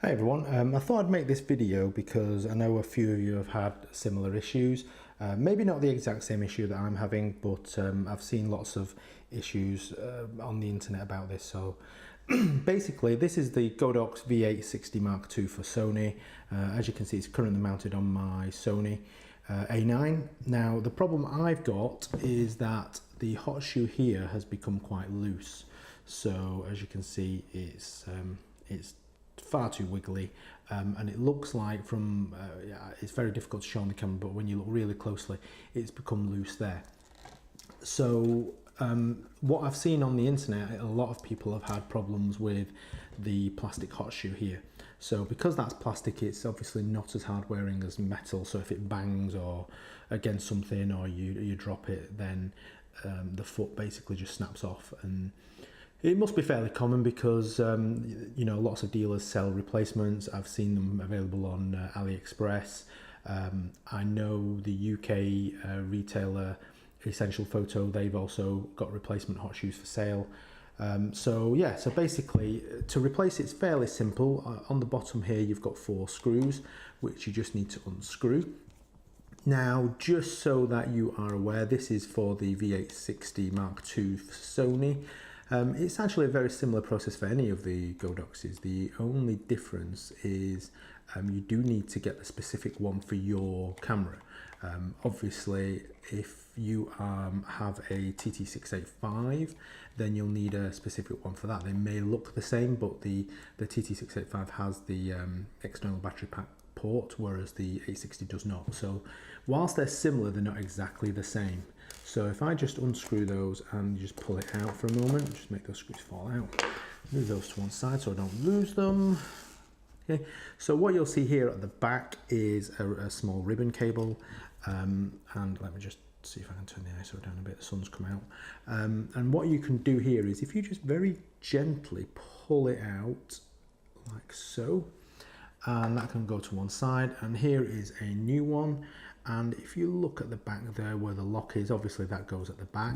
Hi everyone, I thought I'd make this video because I know a few of you have had similar issues. Maybe not the exact same issue that I'm having, but I've seen lots of issues on the internet about this. So basically this is the Godox v860 Mark II for Sony. As you can see, it's currently mounted on my Sony A9. Now the problem I've got is that the hot shoe here has become quite loose. So as you can see, it's far too wiggly, and it looks like from it's very difficult to show on the camera, but when you look really closely it's become loose there. So what I've seen on the internet, a lot of people have had problems with the plastic hot shoe here. So because that's plastic, it's obviously not as hard wearing as metal, so if it bangs or against something or you drop it, then the foot basically just snaps off. And it must be fairly common because you know, lots of dealers sell replacements. I've seen them available on AliExpress. I know the UK retailer Essential Photo, they've also got replacement hot shoes for sale. So yeah, so basically to replace it's fairly simple. On the bottom here you've got 4 screws which you just need to unscrew. Now, just so that you are aware, this is for the v860 Mark II for Sony. It's actually a very similar process for any of the Godoxes. The only difference is you do need to get the specific one for your camera. Obviously, if you have a TT685, then you'll need a specific one for that. They may look the same, but the TT685 has the external battery pack port, whereas the 860 does not. So whilst they're similar, they're not exactly the same. So if I just unscrew those and just pull it out for a moment, just make those screws fall out, move those to one side so I don't lose them. Okay, so what you'll see here at the back is a small ribbon cable, and let me just see if I can turn the ISO down a bit, the sun's come out. And what you can do here is if you just very gently pull it out like so, and that can go to one side, and here is a new one. And if you look at the back there where the lock is, obviously that goes at the back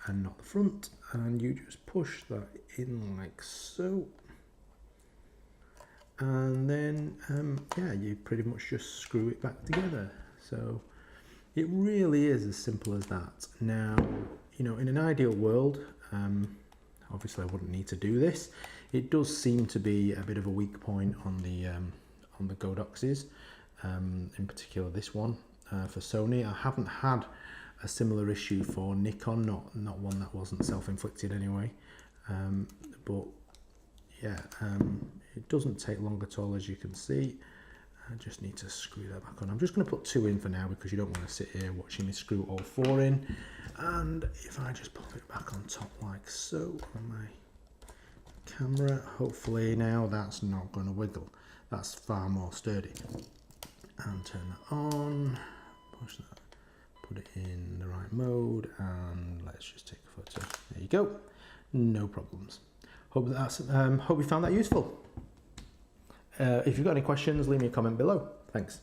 and not the front, and you just push that in like so, and then yeah, you pretty much just screw it back together. So it really is as simple as that. Now, you know, in an ideal world, obviously I wouldn't need to do this. It does seem to be a bit of a weak point on the Godoxes, in particular this one for Sony. I haven't had a similar issue for Nikon, not one that wasn't self-inflicted anyway, but yeah, it doesn't take long at all, as you can see. I just need to screw that back on. I'm just going to put 2 in for now because you don't want to sit here watching me screw all 4 in. And if I just pop it back on top like so on my camera, hopefully now that's not going to wiggle. That's far more sturdy. And turn that on, push that, put it in the right mode, and let's just take a photo. There you go, no problems. Hope you found that useful. If you've got any questions, leave me a comment below. Thanks.